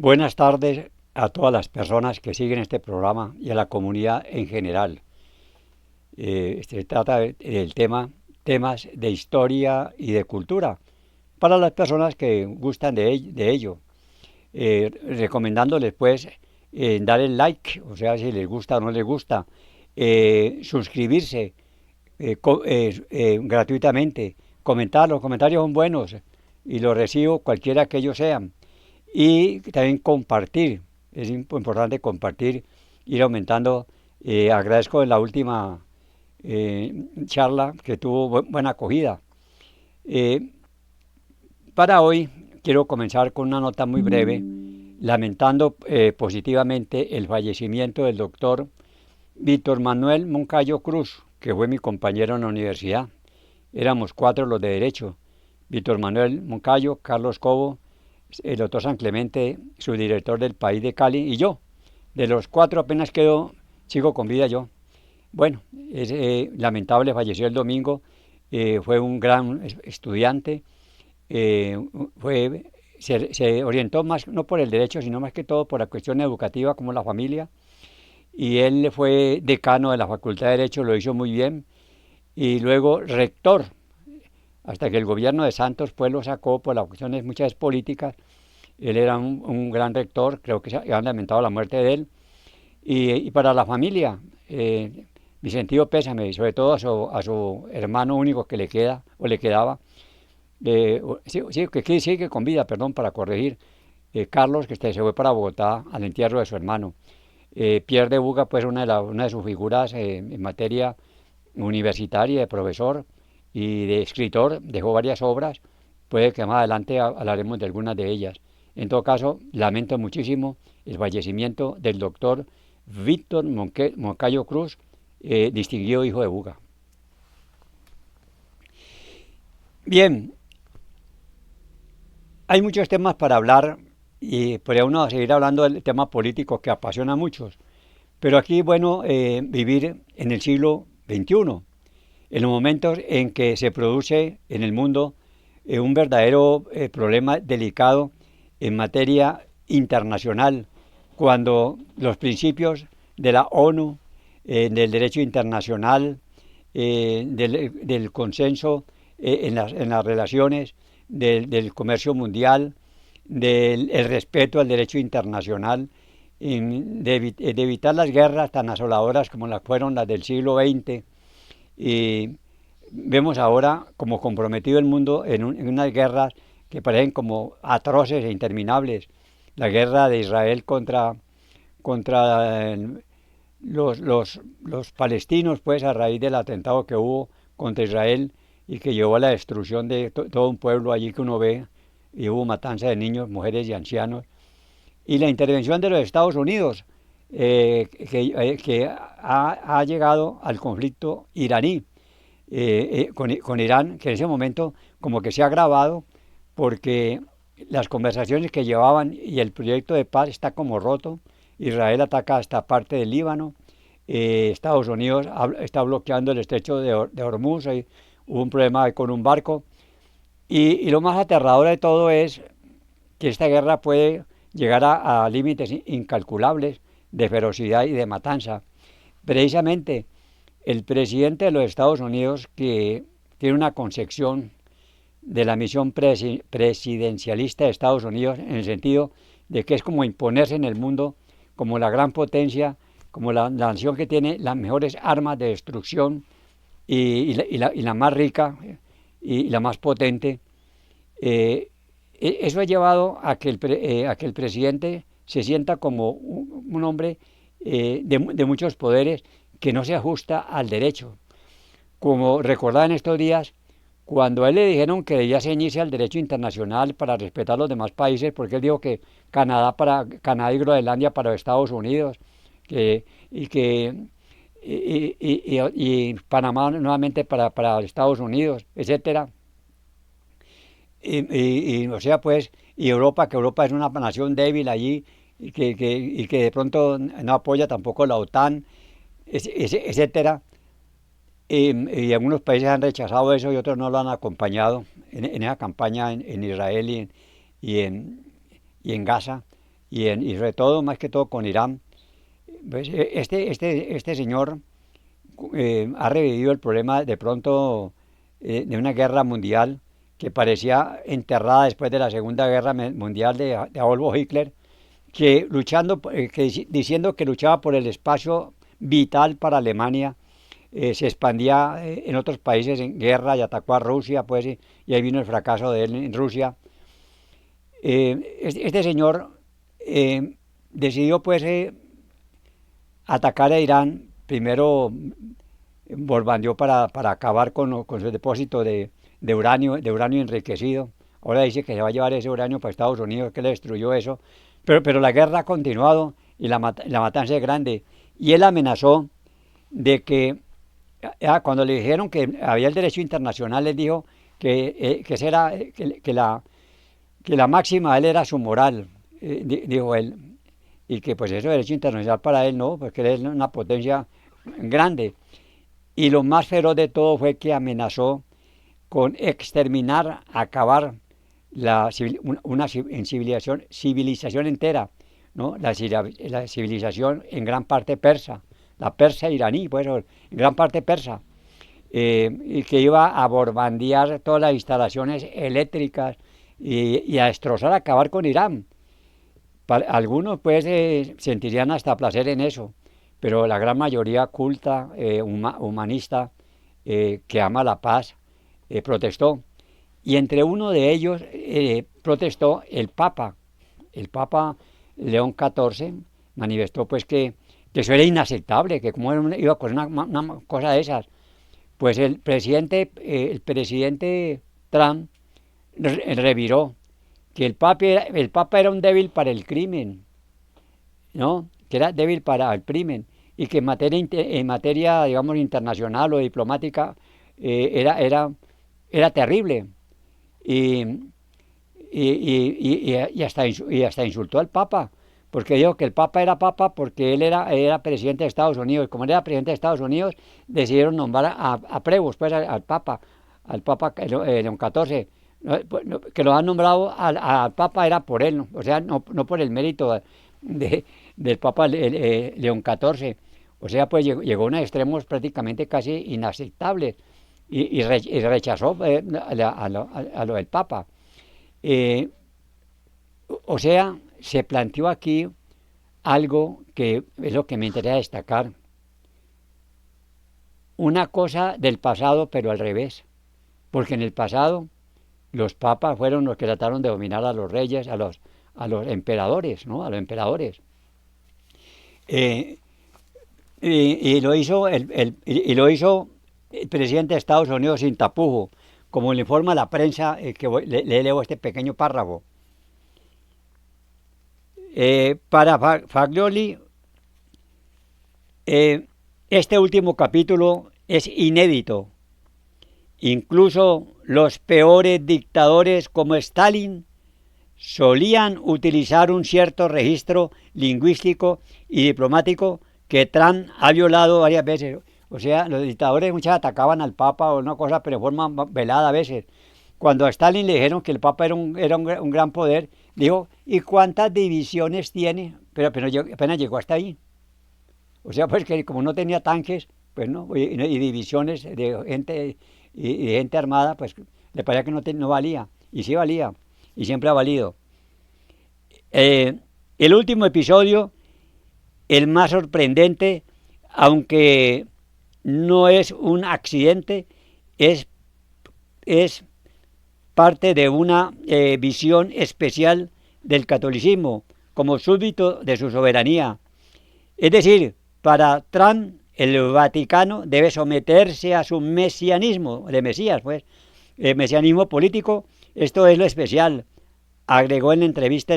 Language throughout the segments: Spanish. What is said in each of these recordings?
Buenas tardes a todas las personas que siguen este programa y a la comunidad en general. Se trata del temas de historia y de cultura para las personas que gustan de ello. Recomendándoles pues dar el like, o sea, si les gusta o no les gusta, suscribirse gratuitamente, comentar, los comentarios son buenos y los recibo cualquiera que ellos sean. Y también compartir, es importante compartir, ir aumentando. Agradezco la última charla que tuvo buena acogida. Eh, para hoy quiero comenzar con una nota muy breve, lamentando positivamente el fallecimiento del doctor Víctor Manuel Moncayo Cruz, que fue mi compañero en la universidad. Éramos cuatro los de Derecho: Víctor Manuel Moncayo, Carlos Cobo, el doctor San Clemente, su director del País de Cali, y yo. De los cuatro apenas sigo con vida yo. Bueno, es lamentable, falleció el domingo. Fue un gran estudiante. eh, se orientó más, no por el derecho, sino más que todo por la cuestión educativa, como la familia. Y él fue decano de la Facultad de Derecho, lo hizo muy bien. Y luego rector, hasta que el gobierno de Santos pues lo sacó por las cuestiones muchas políticas. Él era un gran rector, creo que se han lamentado la muerte de él. Y para la familia, mi sentido pésame, y sobre todo a su hermano único que le queda o le quedaba. Sí, que sigue con vida, perdón, para corregir. Carlos, que se fue para Bogotá al entierro de su hermano. Pierre de Buga, pues una de sus figuras en materia universitaria, de profesor y de escritor, dejó varias obras. Puede que más adelante hablaremos de algunas de ellas. En todo caso, lamento muchísimo el fallecimiento del doctor Víctor Moncayo Cruz, distinguido hijo de Buga. Bien, hay muchos temas para hablar y podría uno seguir hablando del tema político que apasiona a muchos. Pero aquí, bueno, vivir en el siglo XXI, en los momentos en que se produce en el mundo un verdadero problema delicado en materia internacional, cuando los principios de la ONU, del derecho internacional, del consenso en las relaciones, del comercio mundial, del el respeto al derecho internacional, de evitar las guerras tan asoladoras como las fueron las del siglo XX. Y vemos ahora como comprometido el mundo en unas guerras que parecen como atroces e interminables. La guerra de Israel contra los palestinos, pues a raíz del atentado que hubo contra Israel y que llevó a la destrucción de todo un pueblo allí que uno ve, y hubo matanza de niños, mujeres y ancianos. Y la intervención de los Estados Unidos, que ha llegado al conflicto iraní, con Irán, que en ese momento como que se ha agravado porque las conversaciones que llevaban y el proyecto de paz está como roto. Israel ataca hasta parte del Líbano. Estados Unidos está bloqueando el estrecho de Hormuz. Hubo un problema con un barco. Y lo más aterrador de todo es que esta guerra puede llegar a límites incalculables de ferocidad y de matanza. Precisamente el presidente de los Estados Unidos, que tiene una concepción de la misión presidencialista de Estados Unidos, en el sentido de que es como imponerse en el mundo como la gran potencia, como la nación que tiene las mejores armas de destrucción y la más rica y la más potente. Eso ha llevado a que el presidente se sienta como un hombre de muchos poderes, que no se ajusta al derecho. Como recordaba en estos días, cuando a él le dijeron que debía ceñirse al derecho internacional para respetar a los demás países, porque él dijo que Canadá y Groenlandia para los Estados Unidos, y Panamá nuevamente para Estados Unidos, etcétera. O sea, pues, y Europa, que Europa es una nación débil allí, y que de pronto no apoya tampoco la OTAN, etcétera. Y algunos países han rechazado eso y otros no lo han acompañado en esa campaña en Israel y en Gaza y sobre todo, más que todo con Irán. Pues, este señor ha revivido el problema de pronto de una guerra mundial que parecía enterrada después de la Segunda Guerra Mundial de Adolf Hitler, que luchando, diciendo que luchaba por el espacio vital para Alemania, se expandía en otros países en guerra y atacó a Rusia, pues, y ahí vino el fracaso de él en Rusia. Este señor decidió, pues, atacar a Irán. Primero bombardeó para acabar con su depósito de uranio enriquecido. Ahora dice que se va a llevar ese uranio para Estados Unidos, que le destruyó eso. Pero la guerra ha continuado y la matanza es grande. Y él amenazó de que, cuando le dijeron que había el derecho internacional, les dijo que la máxima de él era su moral, dijo él. Y que pues eso derecho internacional para él no, porque él es una potencia grande. Y lo más feroz de todo fue que amenazó con exterminar, acabar una civilización entera, ¿no? La civilización en gran parte persa, la persa iraní, pues en gran parte persa, y que iba a bombardear todas las instalaciones eléctricas y a destrozar, a acabar con Irán. Algunos pues sentirían hasta placer en eso, pero la gran mayoría culta, humanista, que ama la paz, protestó. Y entre uno de ellos protestó el Papa. El Papa León XIV manifestó pues que eso era inaceptable, que cómo iba a hacer una cosa de esas. Pues el presidente Trump reviró que el Papa era un débil para el crimen, ¿no? Que era débil para el crimen y que en materia digamos, internacional o diplomática era terrible. Y, y hasta insultó al Papa, porque dijo que el Papa era Papa porque él era presidente de Estados Unidos. Como él era presidente de Estados Unidos, decidieron nombrar a Prevost, pues al Papa León XIV. Que lo han nombrado al Papa era por él, ¿no? O sea, no por el mérito del Papa León XIV. O sea, pues llegó a unos extremos prácticamente casi inaceptables y rechazó a lo del Papa. Eh, o sea, se planteó aquí algo que es lo que me interesa destacar. Una cosa del pasado, pero al revés. Porque en el pasado los papas fueron los que trataron de dominar a los reyes, a los emperadores, ¿no? A los emperadores. Eh, y lo hizo lo hizo el presidente de Estados Unidos sin tapujo, como le informa la prensa, que le leo este pequeño párrafo. Para Faglioli, este último capítulo es inédito. Incluso los peores dictadores como Stalin solían utilizar un cierto registro lingüístico y diplomático que Trump ha violado varias veces. O sea, los dictadores muchas atacaban al Papa o una cosa, pero de forma velada a veces. Cuando a Stalin le dijeron que el Papa era un gran poder, dijo, ¿y cuántas divisiones tiene? Pero apenas llegó hasta ahí. O sea, pues que como no tenía tanques, pues no, y divisiones de gente y de gente armada, pues le parecía que no valía. Y sí valía, y siempre ha valido. El último episodio, el más sorprendente, aunque no es un accidente, es parte de una visión especial del catolicismo como súbdito de su soberanía. Es decir, para Trump el Vaticano debe someterse a su mesianismo, de Mesías, pues, el mesianismo político. Esto es lo especial, agregó en la entrevista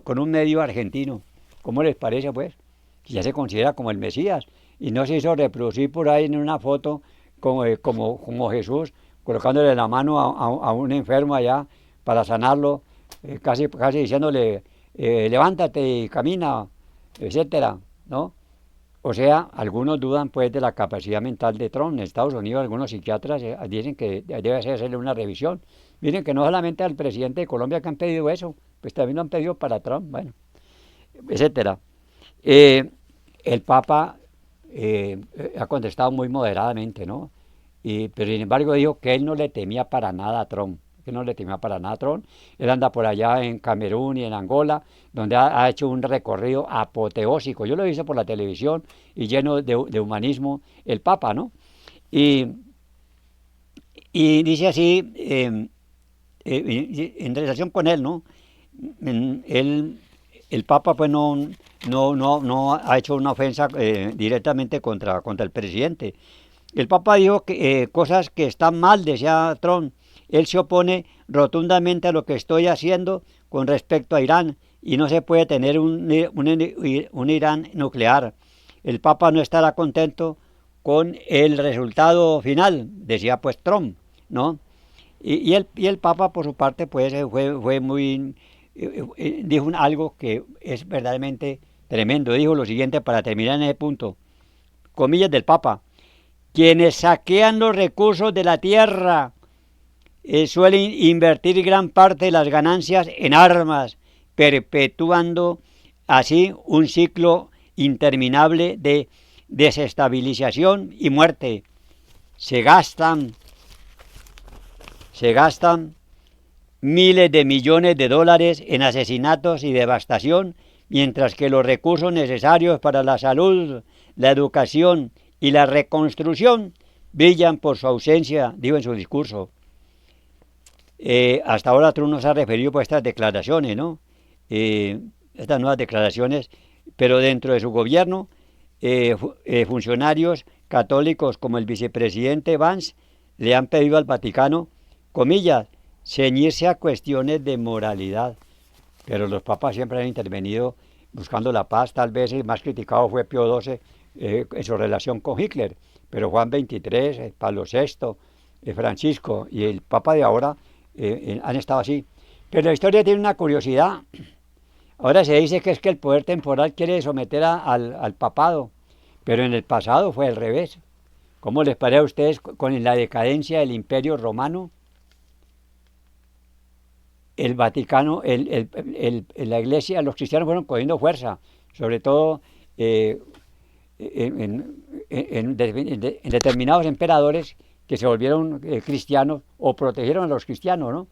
con un medio argentino. ¿Cómo les parece, pues? Ya se considera como el Mesías y no se hizo reproducir por ahí en una foto como Jesús, colocándole la mano a un enfermo allá para sanarlo, casi diciéndole, levántate y camina, etcétera, ¿no? O sea, algunos dudan pues de la capacidad mental de Trump. En Estados Unidos algunos psiquiatras dicen que debe hacerle una revisión. Miren que no solamente al presidente de Colombia que han pedido eso, pues también lo han pedido para Trump. Bueno, etcétera. Eh, el Papa ha contestado muy moderadamente, ¿no? Pero sin embargo dijo que él no le temía para nada a Trump, que no le temía para nada a Trump. Él anda por allá en Camerún y en Angola, donde ha hecho un recorrido apoteósico. Yo lo he visto por la televisión y lleno de humanismo el Papa, ¿no? Y, y dice así, en relación con él, ¿no? Él, el Papa pues no ha hecho una ofensa directamente contra el presidente. El Papa dijo que cosas que están mal, decía Trump. Él se opone rotundamente a lo que estoy haciendo con respecto a Irán y no se puede tener un Irán nuclear. El Papa no estará contento con el resultado final, decía pues Trump, ¿no? Y el Papa, por su parte, pues fue muy... dijo algo que es verdaderamente tremendo. Dijo lo siguiente para terminar en ese punto. Comillas del Papa. Quienes saquean los recursos de la tierra suelen invertir gran parte de las ganancias en armas, perpetuando así un ciclo interminable de desestabilización y muerte. Se gastan se gastan miles de millones de dólares en asesinatos y devastación, mientras que los recursos necesarios para la salud, la educación y la reconstrucción brillan por su ausencia, dijo en su discurso. Hasta ahora Trump nos ha referido por estas declaraciones, ¿no? Estas nuevas declaraciones, pero dentro de su gobierno, funcionarios católicos como el vicepresidente Vance le han pedido al Vaticano, comillas, ceñirse a cuestiones de moralidad. Pero los papas siempre han intervenido buscando la paz. Tal vez el más criticado fue Pío XII en su relación con Hitler, pero Juan XXIII, Pablo VI, Francisco y el Papa de ahora han estado así. Pero la historia tiene una curiosidad. Ahora se dice que es que el poder temporal quiere someter al papado, pero en el pasado fue al revés. ¿Cómo les parece a ustedes con la decadencia del Imperio Romano? El Vaticano, la Iglesia, los cristianos fueron cogiendo fuerza, sobre todo en determinados emperadores que se volvieron cristianos o protegieron a los cristianos, ¿no?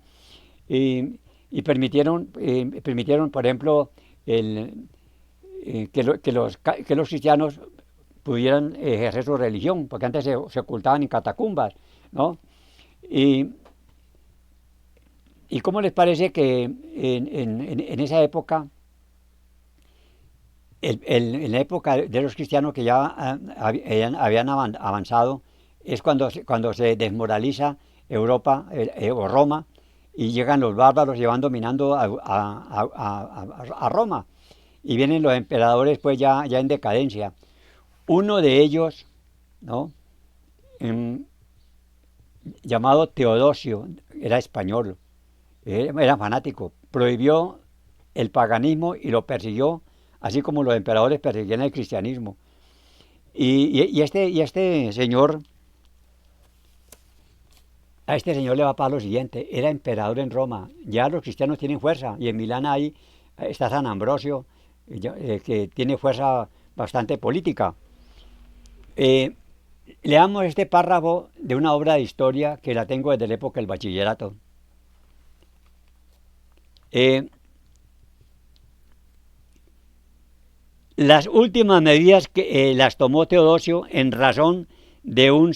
Y permitieron, por ejemplo, que los cristianos pudieran ejercer su religión, porque antes se ocultaban en catacumbas, ¿no? Y, ¿Y cómo les parece que en esa época, en la época de los cristianos que ya habían avanzado, es cuando se desmoraliza Europa o Roma y llegan los bárbaros y van dominando a Roma y vienen los emperadores pues ya en decadencia. Uno de ellos, ¿no? Llamado Teodosio, era español, era fanático, prohibió el paganismo y lo persiguió, así como los emperadores persiguieron el cristianismo. Este señor, a este señor le va a pasar lo siguiente, era emperador en Roma, ya los cristianos tienen fuerza, y en Milán ahí está San Ambrosio, que tiene fuerza bastante política. Leamos este párrafo de una obra de historia que la tengo desde la época del bachillerato. Las últimas medidas que las tomó Teodosio en razón de un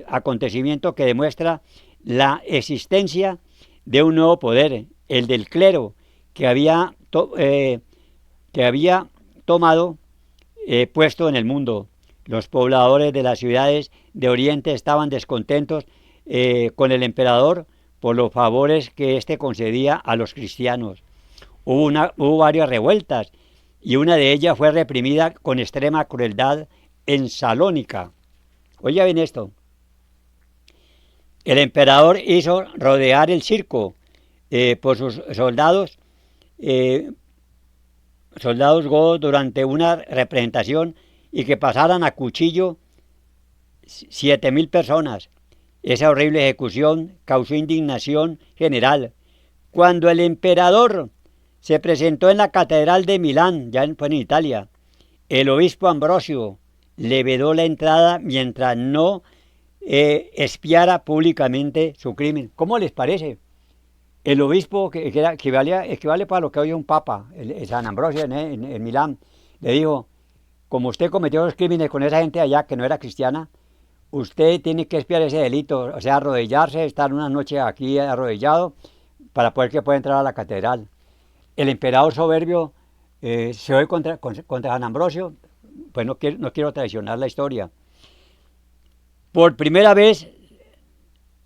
acontecimiento que demuestra la existencia de un nuevo poder, el del clero, que había tomado puesto en el mundo. Los pobladores de las ciudades de Oriente estaban descontentos con el emperador por los favores que éste concedía a los cristianos. Hubo varias revueltas y una de ellas fue reprimida con extrema crueldad en Salónica. Oiga bien esto. El emperador hizo rodear el circo por sus soldados godos durante una representación y que pasaran a cuchillo 7.000 personas. Esa horrible ejecución causó indignación general. Cuando el emperador se presentó en la Catedral de Milán, pues en Italia. El obispo Ambrosio le vedó la entrada mientras no expiara públicamente su crimen. ¿Cómo les parece? El obispo, equivale para lo que hoy es un papa, el San Ambrosio en Milán, le dijo, como usted cometió los crímenes con esa gente allá que no era cristiana, usted tiene que expiar ese delito, o sea, arrodillarse, estar una noche aquí arrodillado para poder que pueda entrar a la catedral. El emperador soberbio se fue contra San Ambrosio, pues no quiero traicionar la historia. Por primera vez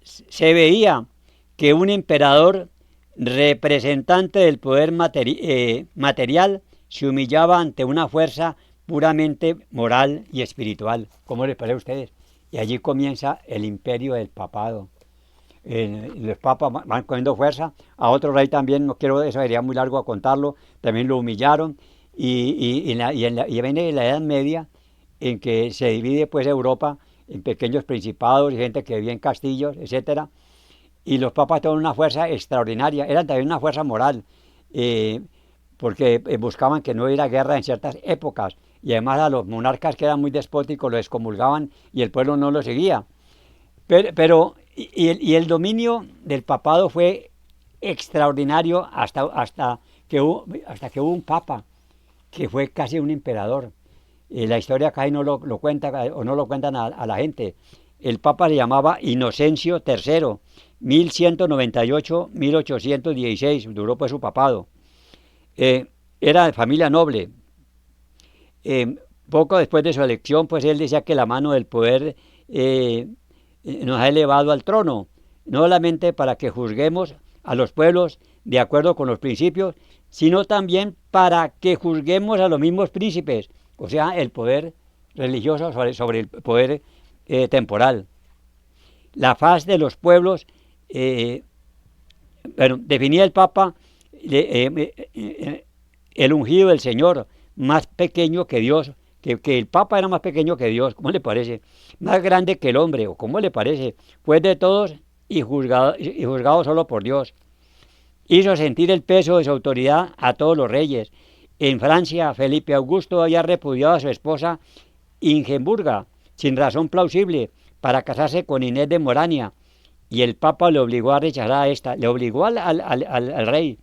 se veía que un emperador representante del poder material se humillaba ante una fuerza puramente moral y espiritual. ¿Cómo les parece a ustedes? Y allí comienza el imperio del papado. Los papas van cogiendo fuerza. A otro rey también, no quiero, eso sería muy largo a contarlo, también lo humillaron. Y viene la Edad Media, en que se divide pues Europa en pequeños principados y gente que vivía en castillos, etcétera. Y los papas tenían una fuerza extraordinaria, eran también una fuerza moral, porque buscaban que no hubiera guerra en ciertas épocas, y además a los monarcas que eran muy despóticos los excomulgaban y el pueblo no los seguía. Y el dominio del papado fue extraordinario hasta que hubo un papa, que fue casi un emperador. La historia casi no lo cuenta, o no lo cuentan a la gente. El papa se llamaba Inocencio III, 1198-1816, duró pues su papado. Era de familia noble. Poco después de su elección, pues él decía que la mano del poder nos ha elevado al trono, no solamente para que juzguemos a los pueblos de acuerdo con los principios, sino también para que juzguemos a los mismos príncipes, o sea, el poder religioso sobre el poder temporal. La faz de los pueblos, definía el Papa el ungido del Señor, más pequeño que Dios, que el Papa era más pequeño que Dios, ¿cómo le parece? Más grande que el hombre, ¿o cómo le parece? Fue de todos y juzgado solo por Dios. Hizo sentir el peso de su autoridad a todos los reyes. En Francia, Felipe Augusto había repudiado a su esposa Ingeborga, sin razón plausible, para casarse con Inés de Morania, y el Papa le obligó a rechazar a esta, le obligó al rey.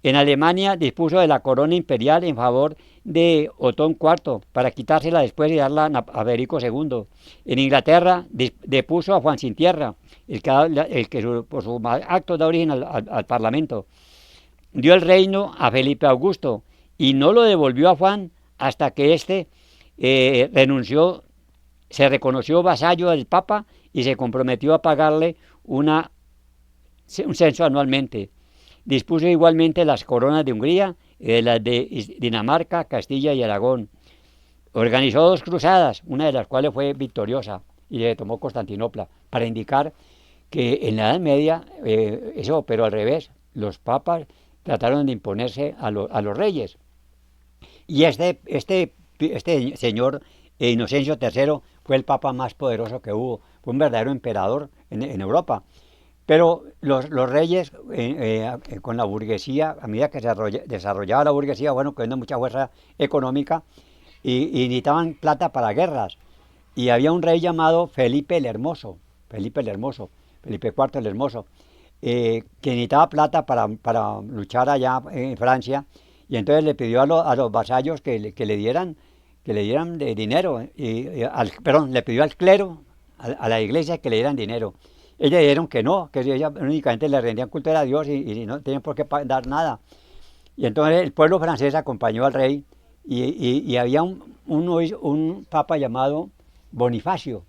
En Alemania dispuso de la corona imperial en favor de Otón IV, para quitársela después y darla a Federico II. En Inglaterra depuso a Juan Sin Tierra, el que por sus actos da origen al Parlamento. Dio el reino a Felipe Augusto y no lo devolvió a Juan hasta que éste renunció, se reconoció vasallo del Papa y se comprometió a pagarle un censo anualmente. Dispuso igualmente las coronas de Hungría y de las de Dinamarca, Castilla y Aragón. Organizó 2 cruzadas, una de las cuales fue victoriosa y le tomó Constantinopla, para indicar que en la Edad Media eso operó al revés. Los papas trataron de imponerse a los reyes. Y este señor Inocencio III fue el papa más poderoso que hubo, fue un verdadero emperador en Europa. Pero los reyes, con la burguesía, a medida que se desarrollaba la burguesía, bueno, cogiendo mucha fuerza económica, y necesitaban plata para guerras. Y había un rey llamado Felipe el Hermoso, Felipe IV el Hermoso, que necesitaba plata para luchar allá en Francia, y entonces le pidió a los vasallos que le dieran de dinero, le pidió al clero, a la iglesia, que le dieran dinero. Ellos dijeron que no, que ellos únicamente le rendían culto a Dios y no tenían por qué dar nada. Y entonces el pueblo francés acompañó al rey, y había un papa llamado Bonifacio,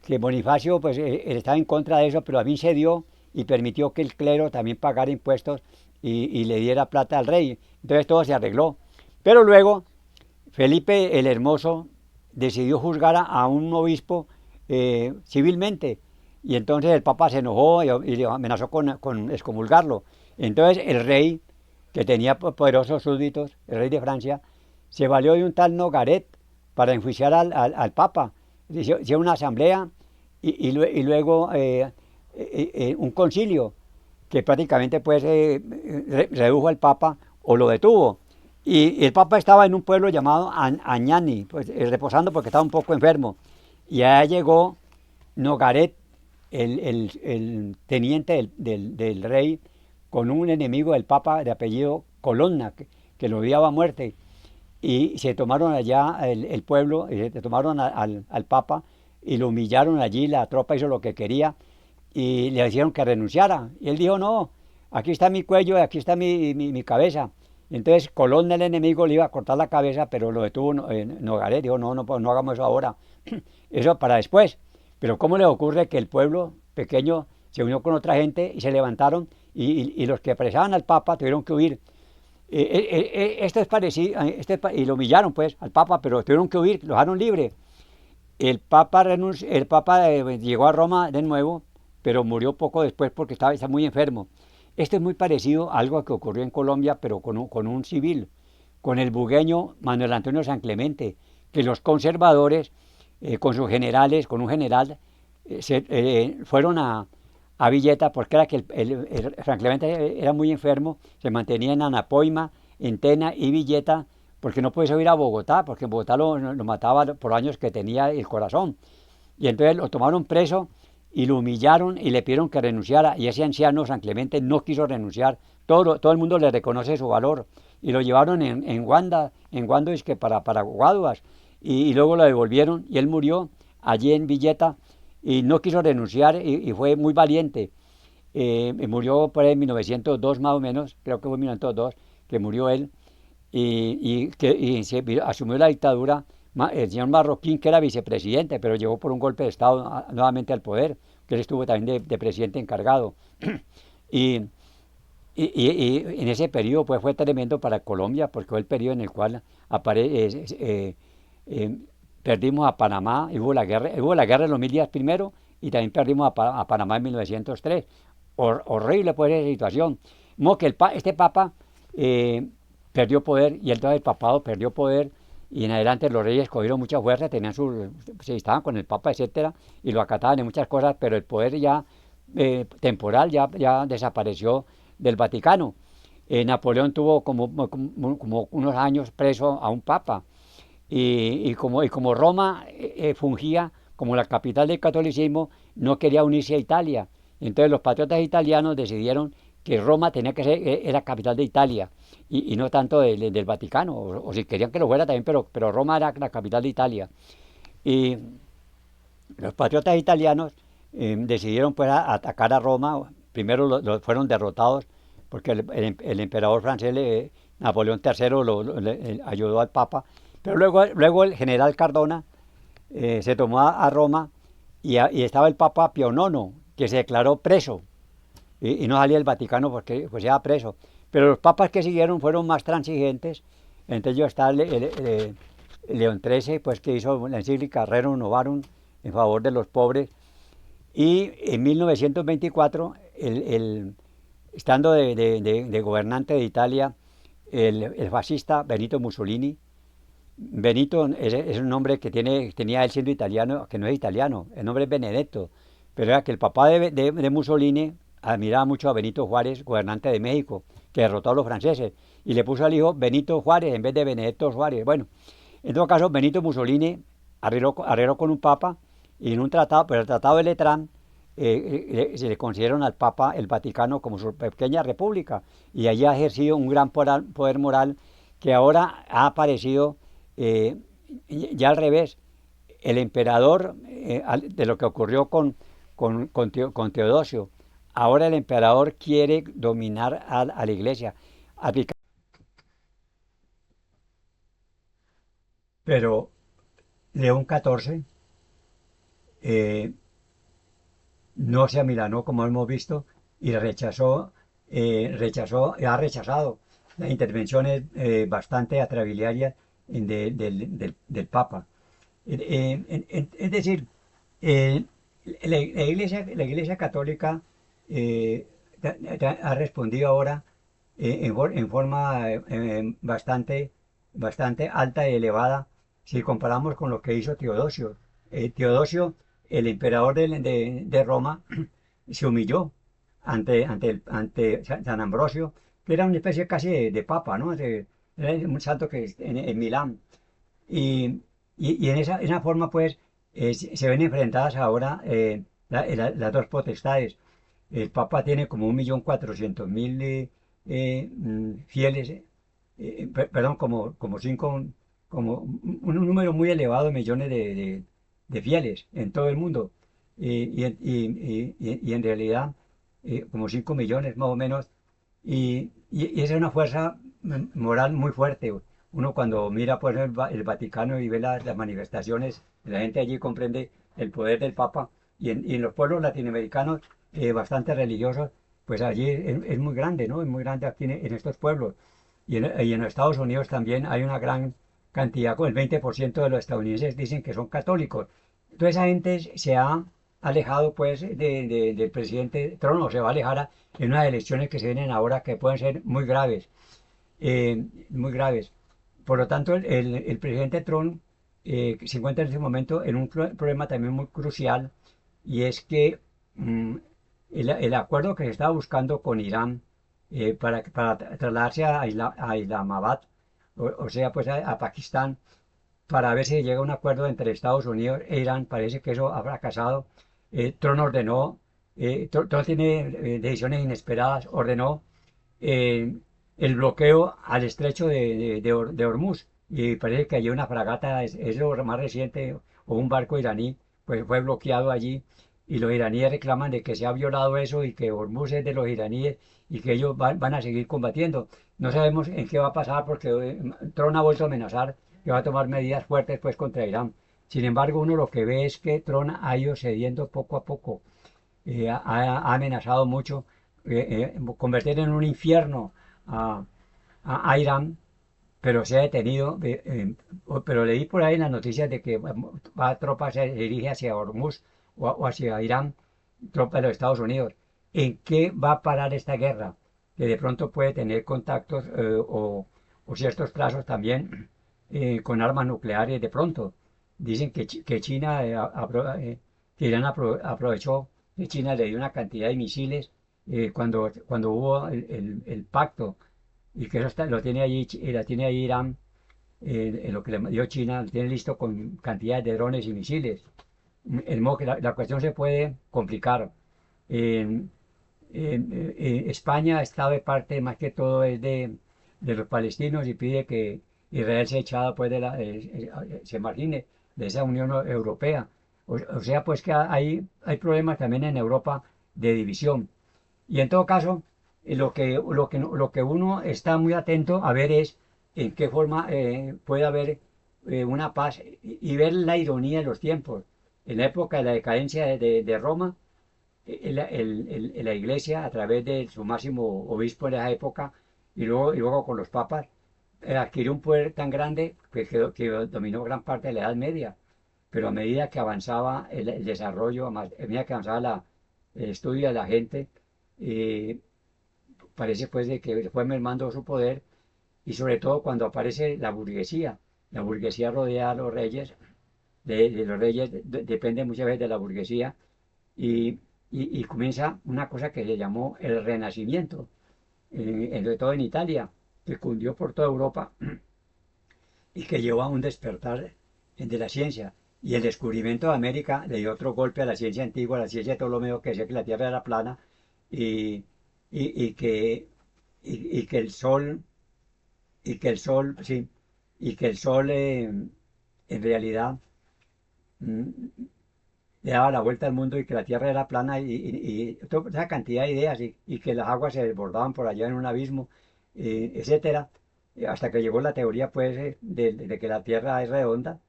que Bonifacio pues estaba en contra de eso, pero a mí cedió y permitió que el clero también pagara impuestos y le diera plata al rey. Entonces todo se arregló. Pero luego Felipe el Hermoso decidió juzgar a un obispo civilmente, y entonces el papa se enojó y le amenazó con excomulgarlo. Entonces el rey, que tenía poderosos súbditos, el rey de Francia, se valió de un tal Nogaret para enjuiciar al papa. Hizo una asamblea y luego un concilio que prácticamente pues redujo al papa o lo detuvo. Y el Papa estaba en un pueblo llamado Añani, pues, reposando porque estaba un poco enfermo. Y allá llegó Nogaret, el teniente del rey, con un enemigo del Papa de apellido Colonna, que lo odiaba a muerte. Y se tomaron allá el pueblo, y se tomaron al Papa y lo humillaron allí, la tropa hizo lo que quería y le hicieron que renunciara. Y él dijo, no, aquí está mi cuello, aquí está mi cabeza. Y entonces Colón, el enemigo, le iba a cortar la cabeza, pero lo detuvo Nogaret, dijo, no, no, pues no hagamos eso ahora, eso para después. Pero ¿cómo le ocurre que el pueblo pequeño se unió con otra gente y se levantaron y los que apresaban al Papa tuvieron que huir? Esto es parecido, y lo humillaron pues al Papa, pero tuvieron que huir, lo dejaron libre. El Papa llegó a Roma de nuevo, pero murió poco después porque está muy enfermo. Esto es muy parecido a algo que ocurrió en Colombia, pero con un civil, con el bugueño Manuel Antonio San Clemente, que los conservadores, con sus generales, con un general, fueron a Villeta porque era que San Clemente era muy enfermo, se mantenía en Anapoima, en Tena y Villeta, porque no puede ir a Bogotá, porque en Bogotá lo mataba por años que tenía el corazón. Y entonces lo tomaron preso y lo humillaron y le pidieron que renunciara. Y ese anciano, San Clemente, no quiso renunciar. Todo el mundo le reconoce su valor. Y lo llevaron en Guando es que para Guaduas. Y luego lo devolvieron y él murió allí en Villeta y no quiso renunciar y fue muy valiente. Murió por ahí en 1902 más o menos, creo que fue en 1902 que murió él y asumió la dictadura el señor Marroquín, que era vicepresidente, pero llegó por un golpe de Estado nuevamente al poder, que él estuvo también de presidente encargado. y, y en ese periodo pues, fue tremendo para Colombia, porque fue el periodo en el cual eh, perdimos a Panamá, hubo la guerra de los 1000 días primero, y también perdimos a Panamá en 1903. Horrible pues esa situación. Como que este Papa perdió poder y entonces el papado perdió poder y en adelante los reyes cogieron mucha fuerza, se estaban con el Papa, etcétera, y lo acataban en muchas cosas, pero el poder ya temporal ya desapareció del Vaticano. Napoleón tuvo como unos años preso a un Papa y como Roma fungía como la capital del catolicismo, no quería unirse a Italia. Entonces los patriotas italianos decidieron que Roma tenía que ser, era capital de Italia y no tanto del Vaticano, o si querían que lo fuera también, pero Roma era la capital de Italia. Y los patriotas italianos decidieron pues atacar a Roma, primero fueron derrotados porque el emperador francés Napoleón III le ayudó al Papa, pero luego el general Cardona se tomó a Roma y estaba el Papa Pío IX, que se declaró preso y no salía del Vaticano porque pues ya preso. Pero los papas que siguieron fueron más transigentes. Entre ellos está León XIII, pues, que hizo la encíclica Rerum Novarum en favor de los pobres. Y en 1924, estando de gobernante de Italia, el fascista Benito Mussolini. Benito es un nombre que tenía él siendo italiano, que no es italiano, el nombre es Benedetto, pero era que el papá de Mussolini admiraba mucho a Benito Juárez, gobernante de México, que derrotó a los franceses, y le puso al hijo Benito Juárez en vez de Benedetto Juárez. Bueno, en todo caso, Benito Mussolini arregló con un papa, y en un tratado, pero el tratado de Letrán, se le consideraron al Papa el Vaticano como su pequeña república, y allí ha ejercido un gran poder moral que ahora ha aparecido ya al revés. El emperador, de lo que ocurrió con Teodosio, ahora el emperador quiere dominar a la iglesia. Pero León XIV eh, no se amilanó, como hemos visto, y ha rechazado las intervenciones bastante atrabiliarias del Papa. Es decir, eh, la iglesia católica eh, ha respondido ahora en forma bastante alta y elevada si comparamos con lo que hizo Teodosio. Teodosio, el emperador de Roma, se humilló ante San Ambrosio que era una especie casi de papa, ¿no? Era un santo que en Milán. Y, y en esa forma, pues, se ven enfrentadas ahora las dos potestades. El Papa tiene como 1.400.000 fieles, perdón, como cinco, como un número muy elevado de millones de fieles en todo el mundo. Y en realidad, como 5 millones más o menos. Y esa es una fuerza moral muy fuerte. Uno cuando mira pues, el Vaticano y ve las manifestaciones, la gente allí comprende el poder del Papa. Y en los pueblos latinoamericanos bastante religiosos, pues allí es muy grande, ¿no? Es muy grande aquí en estos pueblos. Y en los Estados Unidos también hay una gran cantidad, con el 20% de los estadounidenses dicen que son católicos. Toda esa gente se ha alejado pues del presidente Trump, o se va a alejar en unas elecciones que se vienen ahora que pueden ser muy graves, muy graves. Por lo tanto, el presidente Trump se encuentra en este momento en un problema también muy crucial, y es que mm, el acuerdo que se estaba buscando con Irán para trasladarse a Islamabad, o sea, pues a Pakistán, para ver si llega a un acuerdo entre Estados Unidos e Irán. Parece que eso ha fracasado. Trump ordenó, Trump tiene decisiones inesperadas, ordenó eh, el bloqueo al estrecho de Hormuz. Y parece que hay una fragata, es lo más reciente, o un barco iraní, pues fue bloqueado allí. Y los iraníes reclaman de que se ha violado eso y que Hormuz es de los iraníes y que ellos van a seguir combatiendo. No sabemos en qué va a pasar porque Trump ha vuelto a amenazar que va a tomar medidas fuertes pues contra Irán. Sin embargo, uno lo que ve es que Trump ha ido cediendo poco a poco. Ha amenazado mucho convertir en un infierno a, a Irán, pero se ha detenido. Pero leí por ahí en las noticias de que tropas se dirige hacia Hormuz o hacia Irán, tropas de los Estados Unidos. ¿En qué va a parar esta guerra? Que de pronto puede tener contactos o ciertos trazos también con armas nucleares de pronto. Dicen que China, que Irán aprovechó que China le dio una cantidad de misiles cuando hubo el pacto, y que eso lo tiene allí, la tiene ahí Irán, lo que le dio China, lo tiene listo con cantidades de drones y misiles. El modo que la cuestión se puede complicar. En, España ha estado de parte, más que todo, es de los palestinos, y pide que Israel se echado pues se margine de esa Unión Europea. O sea, pues que hay problemas también en Europa de división. Y en todo caso, lo que uno está muy atento a ver es en qué forma puede haber una paz, y ver la ironía de los tiempos. En la época de la decadencia de Roma, la iglesia, a través de su máximo obispo de esa época, y luego con los papas, adquirió un poder tan grande que dominó gran parte de la Edad Media. Pero a medida que avanzaba el desarrollo, a medida que avanzaba el estudio de la gente, eh, parece pues de que fue mermando su poder. Y sobre todo cuando aparece la burguesía rodea a los reyes, de los reyes depende muchas veces de la burguesía, y, y comienza una cosa que se llamó el Renacimiento, sobre todo en Italia, que cundió por toda Europa y que llevó a un despertar de la ciencia. Y el descubrimiento de América le dio otro golpe a la ciencia antigua, a la ciencia de Ptolomeo, que decía que la Tierra era plana, y, y que, y que el Sol, sí, y que el Sol en realidad mm, le daba la vuelta al mundo, y que la Tierra era plana, y toda esa cantidad de ideas, y que las aguas se desbordaban por allá en un abismo, etcétera, hasta que llegó la teoría pues de que la Tierra es redonda,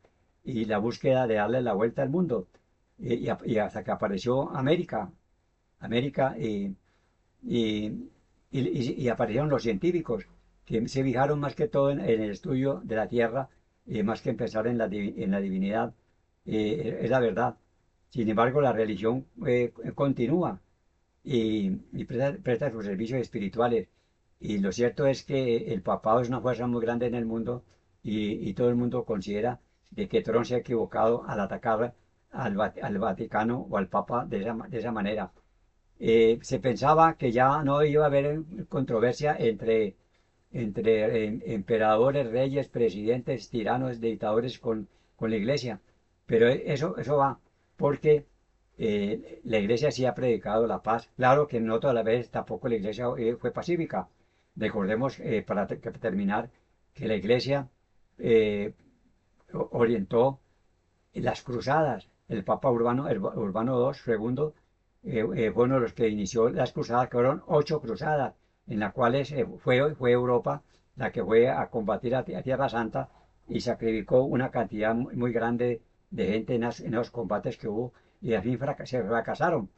y la búsqueda de darle la vuelta al mundo, y hasta que apareció América, y, y aparecieron los científicos que se fijaron más que todo en el estudio de la Tierra, más que en pensar en la divinidad. Es la verdad. Sin embargo, la religión continúa, y presta sus servicios espirituales. Y lo cierto es que el papado es una fuerza muy grande en el mundo, y todo el mundo considera de que Trump se ha equivocado al atacar al Vaticano o al Papa de esa manera. Se pensaba que ya no iba a haber controversia entre emperadores, reyes, presidentes, tiranos, dictadores con la iglesia. Pero eso va, porque la iglesia sí ha predicado la paz. Claro que no todas las veces tampoco la iglesia fue pacífica. Recordemos, terminar, que la iglesia eh, orientó las cruzadas. El Papa Urbano II, segundo, fue uno de los que inició las cruzadas, que fueron 8 cruzadas, en las cuales fue Europa la que fue a combatir a Tierra Santa y sacrificó una cantidad muy grande de gente en los combates que hubo y al fin se fracasaron.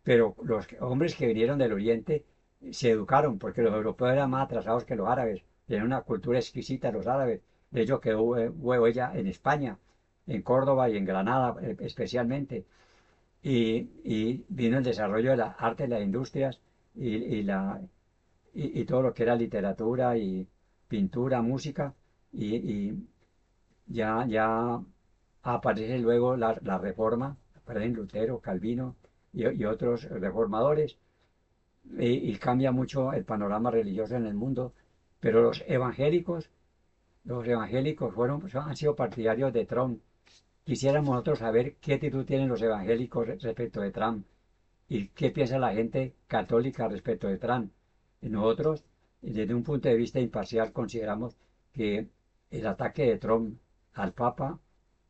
Pero los hombres que vinieron del Oriente se educaron, porque los europeos eran más atrasados que los árabes, tenían una cultura exquisita los árabes. De hecho, quedó huella en España, en Córdoba y en Granada especialmente. Y vino el desarrollo de la arte, las industrias y todo lo que era literatura y pintura, música. Y ya aparece luego la reforma, aparecen Lutero, Calvino y otros reformadores y cambia mucho el panorama religioso en el mundo, pero los evangélicos han sido partidarios de Trump. Quisiéramos nosotros saber qué actitud tienen los evangélicos respecto de Trump y qué piensa la gente católica respecto de Trump. Nosotros, desde un punto de vista imparcial, consideramos que el ataque de Trump al Papa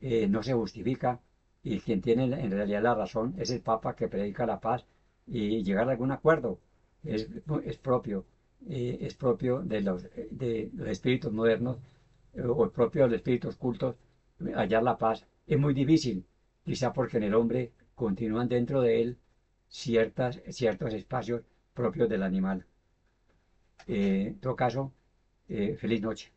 no se justifica y quien tiene en realidad la razón es el Papa que predica la paz y llegar a algún acuerdo. Es, es propio de los espíritus modernos o propio de los espíritus cultos hallar la paz. Es muy difícil, quizá porque en el hombre continúan dentro de él ciertos espacios propios del animal. En todo caso, feliz noche.